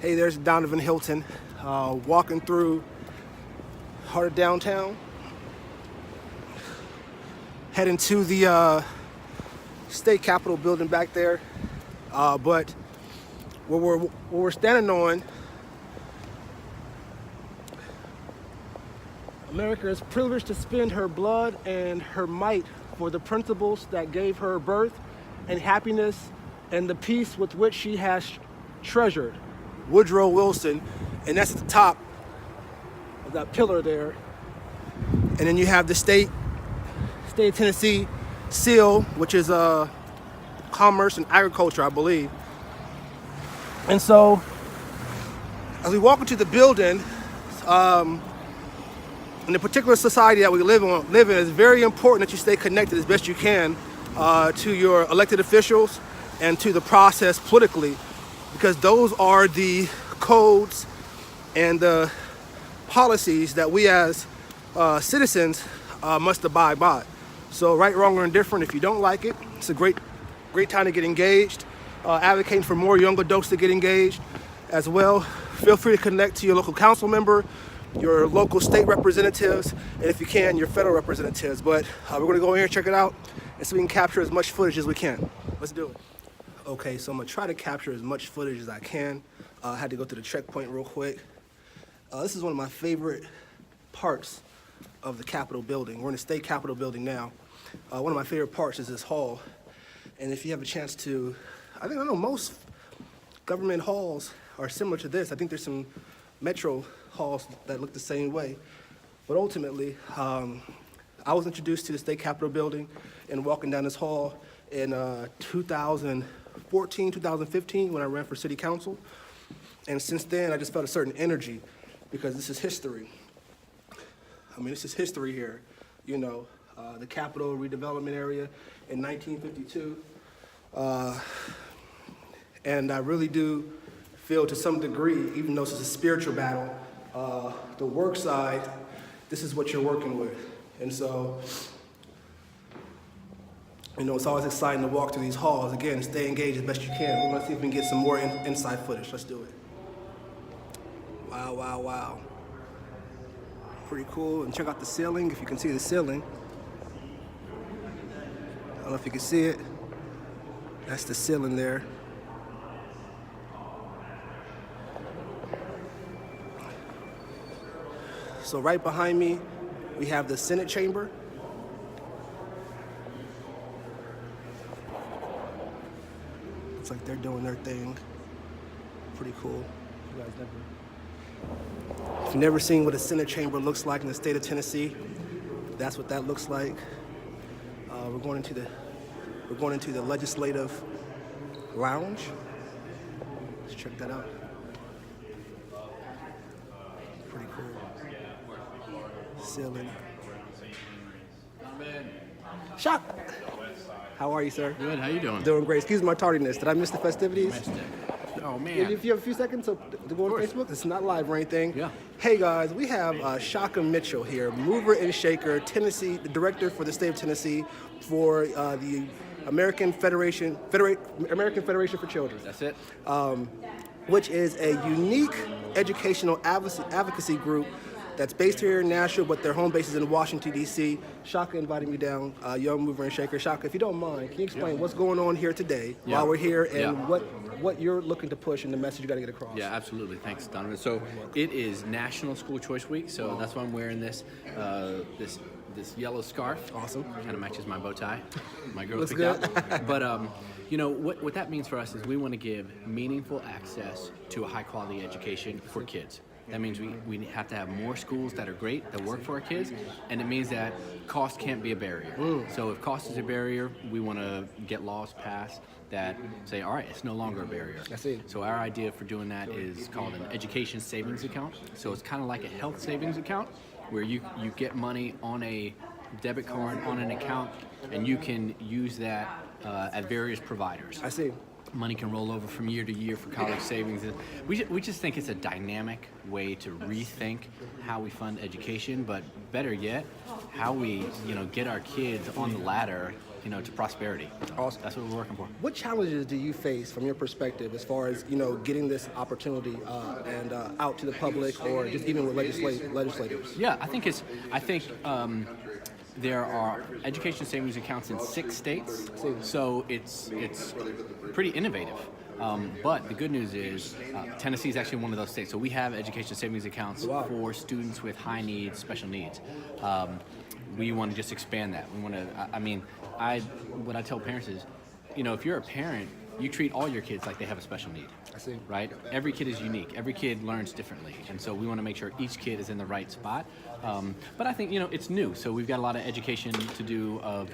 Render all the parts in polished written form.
Hey, there's Danavan Hylton walking through heart of downtown, heading to the state capitol building back there. But what we're standing on, America is privileged to spend her blood and her might for the principles that gave her birth and happiness and the peace with which she has treasured. Woodrow Wilson, and that's at the top of that pillar there. And then you have the state of Tennessee seal, which is commerce and agriculture, I believe. And so, as we walk into the building, in the particular society that we live in, it's very important that you stay connected as best you can to your elected officials and to the process politically, because those are the codes and the policies that we as citizens must abide by. So right, wrong, or indifferent, if you don't like it, it's a great time to get engaged. Advocating for more young adults to get engaged as well. Feel free to connect to your local council member, your local state representatives, and if you can, your federal representatives. But we're gonna go in here and check it out and so we can capture as much footage as we can. Let's do it. Okay, so I'm gonna try to capture as much footage as I can. I had to go to the checkpoint real quick. This is one of my favorite parts of the Capitol building. We're in the state Capitol building now. One of my favorite parts is this hall. And if you have a chance to, I know most government halls are similar to this. I think there's some metro halls that look the same way. But ultimately, I was introduced to the state Capitol building and walking down this hall in 2014, 2015 when I ran for city council. And since then, I just felt a certain energy because this is history. I mean, this is history here. You know, the Capitol redevelopment area in 1952. And I really do feel to some degree, even though this is a spiritual battle, the work side, this is what you're working with. And so, you know, it's always exciting to walk through these halls. Again, stay engaged as best you can. We're gonna see if we can get some more inside footage. Let's do it. Wow, wow, wow. Pretty cool. And check out the ceiling, if you can see the ceiling. I don't know if you can see it. That's the ceiling there. So right behind me, we have the Senate chamber. Looks like they're doing their thing. Pretty cool. If you've never seen what a Senate chamber looks like in the state of Tennessee, that's what that looks like. We're going into the Legislative Lounge. Let's check that out. Pretty cool. Ceiling. Shaka. How are you, sir? Good. How you doing? Doing great. Excuse my tardiness. Did I miss the festivities? Missed it. Oh man. If you have a few seconds to go on Facebook, it's not live or anything. Yeah. Hey guys, we have Shaka Mitchell here, mover and shaker, Tennessee, the director for the state of Tennessee for the American Federation for Children. That's it. Which is a unique educational advocacy group that's based here in Nashville, but their home base is in Washington, D.C. Shaka invited me down, young mover and shaker. Shaka, if you don't mind, can you explain what's going on here today while we're here and what you're looking to push and the message you got to get across? Yeah, absolutely. Thanks, Donovan. So it is National School Choice Week, so that's why I'm wearing this yellow scarf. Awesome. Kind of matches my bow tie. My girl Looks picked good. out. But you know what that means for us is we want to give meaningful access to a high quality education for kids. That means we have to have more schools that are great, that work for our kids, and it means that cost can't be a barrier. So if cost is a barrier, we want to get laws passed that say, all right, it's no longer a barrier. I see. So our idea for doing that is called an education savings account. So it's kind of like a health savings account where you get money on a debit card, on an account, and you can use that at various providers. I see. Money can roll over from year to year for college savings. We just think it's a dynamic way to rethink how we fund education, but better yet, how we get our kids on the ladder to prosperity. So Awesome. that's what we're working for. What challenges do you face from your perspective as far as getting this opportunity and out to the public, or just even with legislators? Yeah, I think there are education savings accounts in 6 states, so it's pretty innovative. But the good news is Tennessee is actually one of those states. So we have education savings accounts for students with high needs, special needs. We want to just expand that. We want to. What I tell parents is, if you're a parent, you treat all your kids like they have a special need. I see. Right? Every kid is unique. Every kid learns differently, and so we want to make sure each kid is in the right spot. But I think it's new, so we've got a lot of education to do of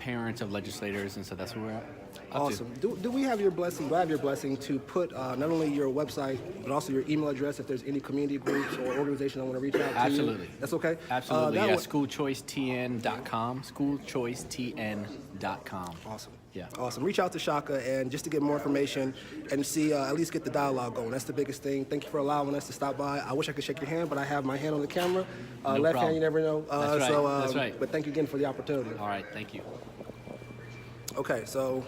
parents, of legislators, and so that's where we're at. Awesome. Do we have your blessing? Do I have your blessing to put not only your website but also your email address if there's any community groups or organization I want to reach out to? Absolutely. That's okay. Absolutely. schoolchoicetn.com. Schoolchoicetn.com. Awesome. Yeah. Awesome. Reach out to Shaka and just to get more information and see at least get the dialogue going. That's the biggest thing. Thank you for allowing us to stop by. I wish I could shake your hand, but I have my hand on the camera. No left problem. hand, you never know. That's right. That's right. But thank you again for the opportunity. All right. Thank you. Okay, so,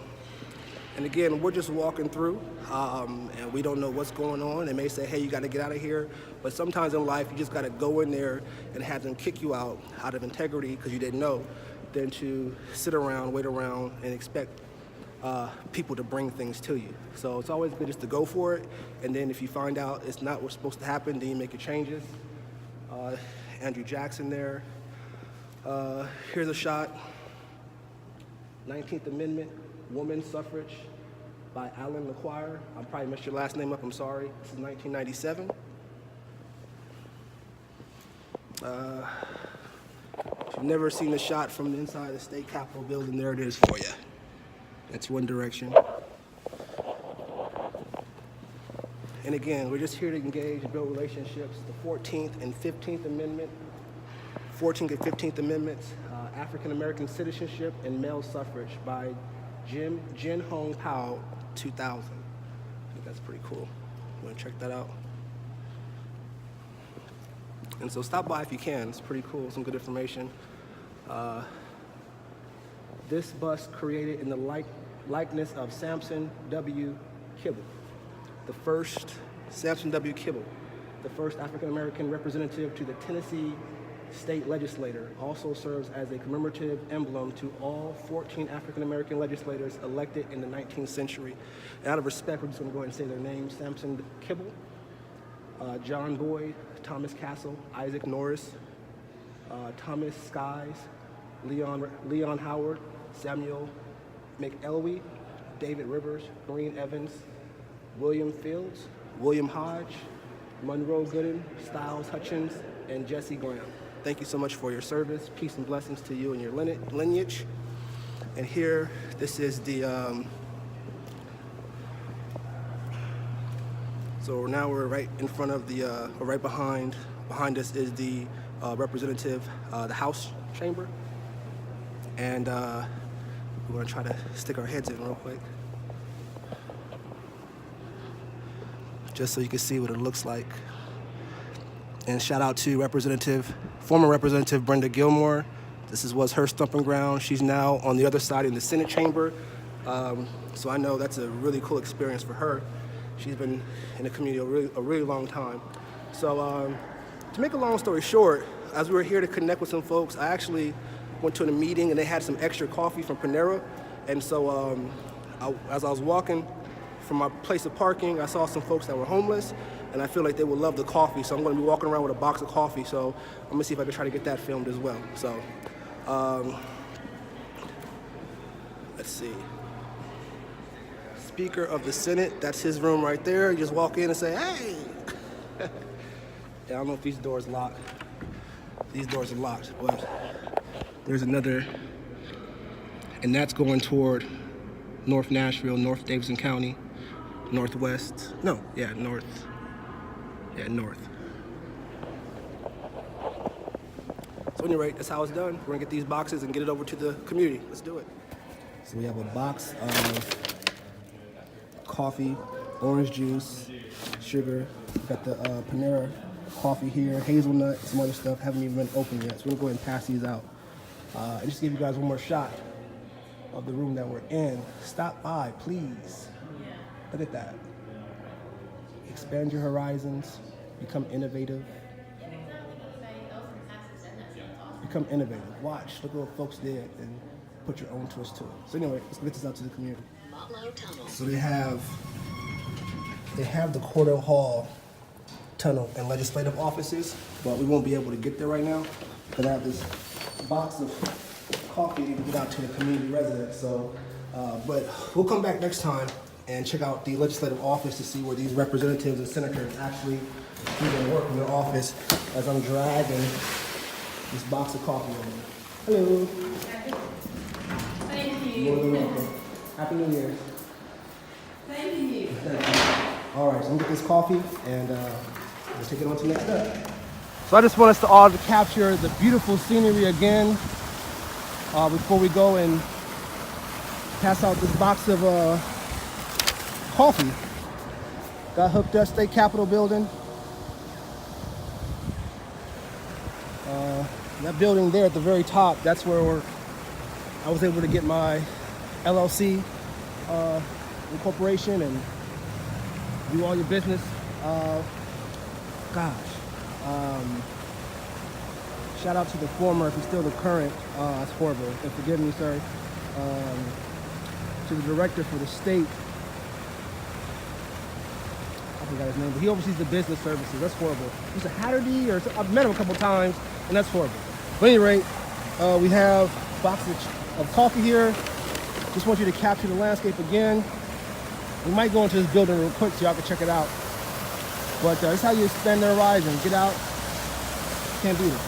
and again, we're just walking through, and we don't know what's going on. They may say, hey, you got to get out of here. But sometimes in life, you just got to go in there and have them kick you out of integrity because you didn't know, than to sit around, wait around, and expect people to bring things to you. So it's always good just to go for it. And then if you find out it's not what's supposed to happen, then you make your changes. Andrew Jackson there. Here's a shot. 19th Amendment, Woman Suffrage by Alan LaQuire. I probably messed your last name up, I'm sorry. This is 1997. If you've never seen a shot from the inside of the state capitol building, there it is for you. That's one direction. And again, we're just here to engage and build relationships. The 14th and 15th Amendment, 14th and 15th Amendments, African American Citizenship and Male Suffrage by Jin Hong Powell, 2000. I think that's pretty cool. You want to check that out? And so stop by if you can. It's pretty cool. Some good information. This bust created in the likeness of Sampson W. Kibble, the first Sampson W. Kibble, the first African American representative to the Tennessee State Legislature, also serves as a commemorative emblem to all 14 African American legislators elected in the 19th century. And out of respect, we're just going to go ahead and say their names: Sampson Kibble, John Boyd, Thomas Castle, Isaac Norris, Thomas Skies, Leon Howard, Samuel McElwee, David Rivers, Green Evans, William Fields, William Hodge, Monroe Gooden, Styles Hutchins, and Jesse Graham. Thank you so much for your service. Peace and blessings to you and your lineage. And here, this is the, so now we're right in front of the, or right behind us is the representative, the House chamber. And we're gonna try to stick our heads in real quick, just so you can see what it looks like. And shout out to former Representative Brenda Gilmore. This was her stomping ground. She's now on the other side in the Senate chamber. So I know that's a really cool experience for her. She's been in the community a really long time. So to make a long story short, as we were here to connect with some folks, I actually went to a meeting and they had some extra coffee from Panera. And so as I was walking from my place of parking, I saw some folks that were homeless, and I feel like they would love the coffee, so I'm going to be walking around with a box of coffee, so I'm going to see if I can try to get that filmed as well. So, let's see. Speaker of the Senate, that's his room right there. You just walk in and say, hey! Yeah, I don't know if these doors lock. These doors are locked, but there's another, and that's going toward North Nashville, North Davidson County, Northwest. No, yeah, North. Yeah, North. So at any rate, that's how it's done. We're gonna get these boxes and get it over to the community. Let's do it. So we have a box of coffee, orange juice, sugar. We got the Panera coffee here, hazelnut, some other stuff. Haven't even been opened yet. So we're gonna go ahead and pass these out. And just to give you guys one more shot of the room that we're in, stop by, please. Look at that. Expand your horizons, become innovative. Become innovative. Watch, look at what folks did and put your own twist to it. So anyway, let's get this out to the community. So they have the Cordell Hall tunnel and legislative offices, but we won't be able to get there right now because I have this box of coffee to get out to the community residents. So, but we'll come back next time and check out the legislative office to see where these representatives and senators actually do their work in their office as I'm dragging this box of coffee over. Hello. Thank you. More than welcome. Happy New Year. Thank you. All right, so I'm gonna get this coffee and we'll take it on to the next step. So I just want us to all capture the beautiful scenery again before we go and pass out this box of coffee. Got hooked up, State Capitol building. That building there at the very top, that's where I was able to get my LLC incorporation and do all your business. Shout out to the former, if he's still the current, it's horrible, and forgive me, sir, to the director for the state. I forgot his name, but he oversees the business services. That's horrible. He's a Hatterdy, or I've met him a couple times, and that's horrible. But at any rate, we have boxes of coffee here. Just want you to capture the landscape again. We might go into this building real quick so y'all can check it out. But that's how you expand the horizon. Get out. Can't beat it.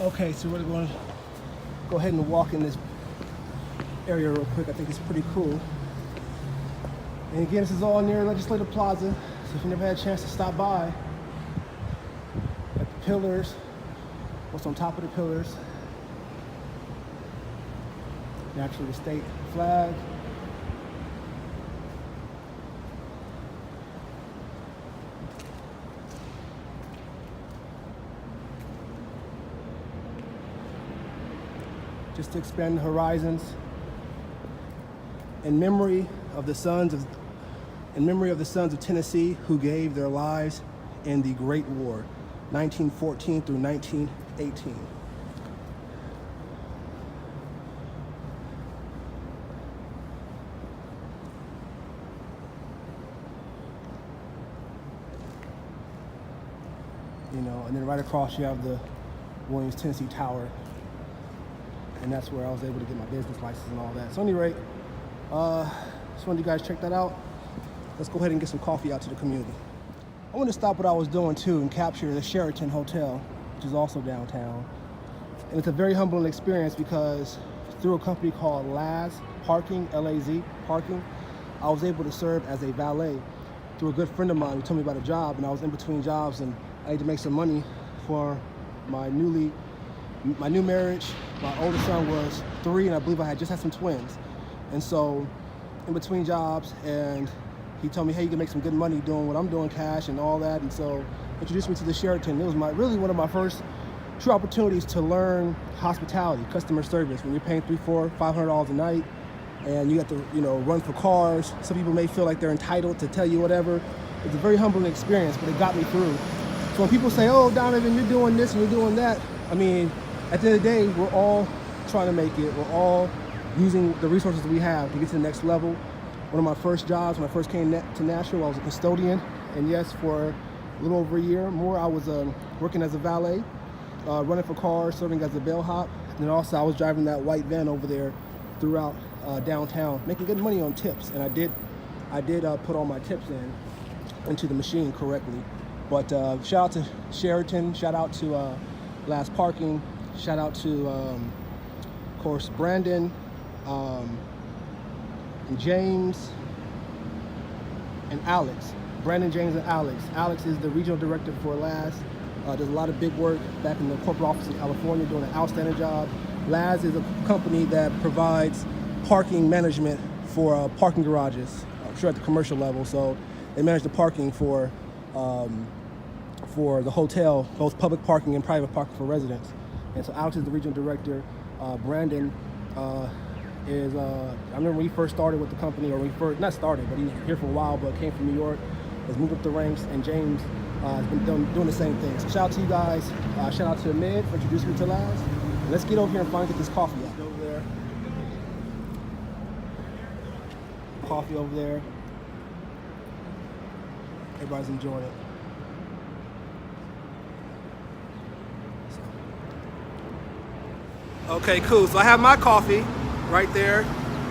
Okay, so we're going to go ahead and walk in this area real quick. I think it's pretty cool. And again, this is all near Legislative Plaza. So if you never had a chance to stop by, at the pillars, what's on top of the pillars, naturally the state flag. Just to expand the horizons. In memory of the sons of Tennessee who gave their lives in the Great War, 1914 through 1918. You know, and then right across you have the Williams Tennessee Tower. And that's where I was able to get my business license and all that. So at any rate, just wanted you guys to check that out. Let's go ahead and get some coffee out to the community. I want to stop what I was doing too and capture the Sheraton Hotel, which is also downtown. And it's a very humbling experience because through a company called Laz Parking, L-A-Z Parking, I was able to serve as a valet through a good friend of mine who told me about a job, and I was in between jobs and I had to make some money for my new marriage. My oldest son was 3 and I believe I had just had some twins. And so in between jobs, and he told me, hey, you can make some good money doing what I'm doing, cash and all that. And so introduced me to the Sheraton. It was really one of my first true opportunities to learn hospitality, customer service. When you're paying $300, $400, $500 a night and you have to, run for cars. Some people may feel like they're entitled to tell you whatever. It's a very humbling experience, but it got me through. So when people say, oh, Donovan, you're doing this and you're doing that, I mean, at the end of the day, we're all trying to make it. We're all using the resources that we have to get to the next level. One of my first jobs when I first came to Nashville, I was a custodian. And yes, for a little over a year more, I was working as a valet, running for cars, serving as a bellhop. And then also I was driving that white van over there throughout downtown, making good money on tips. And I did put all my tips into the machine correctly. But shout out to Sheraton, shout out to Laz Parking, shout out to, of course, Brandon, and James, and Alex. Brandon, James, and Alex. Alex is the regional director for Laz. Does a lot of big work back in the corporate office in California, doing an outstanding job. Laz is a company that provides parking management for parking garages, I'm sure at the commercial level. So they manage the parking for the hotel, both public parking and private parking for residents. And so Alex is the regional director. Brandon is, I remember when he first started with the company, or when he first, not started, but he was here for a while, but came from New York, has moved up the ranks, and James has been doing the same thing. So shout out to you guys. Shout out to Amid for introducing me to Laz. And let's get over here and finally get this coffee out. Over there. Coffee over there. Everybody's enjoying it. Okay, cool. So I have my coffee right there.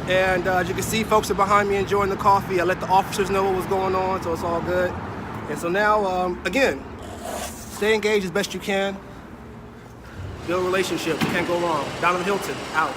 And as you can see, folks are behind me enjoying the coffee. I let the officers know what was going on, so it's all good. And so now, again, stay engaged as best you can. Build relationships. You can't go wrong. Danavan Hylton, out.